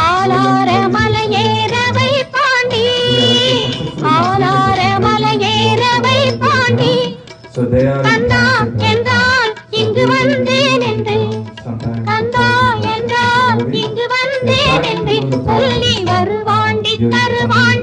ஆலார மலையேறவை பாண்டி, ஆலார மலையேறவை பாண்டி, கந்தா என்றால் இங்கு வந்தேன் என்று, கந்தா என்றால் இங்கு வந்தேன் என்று சொல்லி வருவாண்டி தருவாண்டி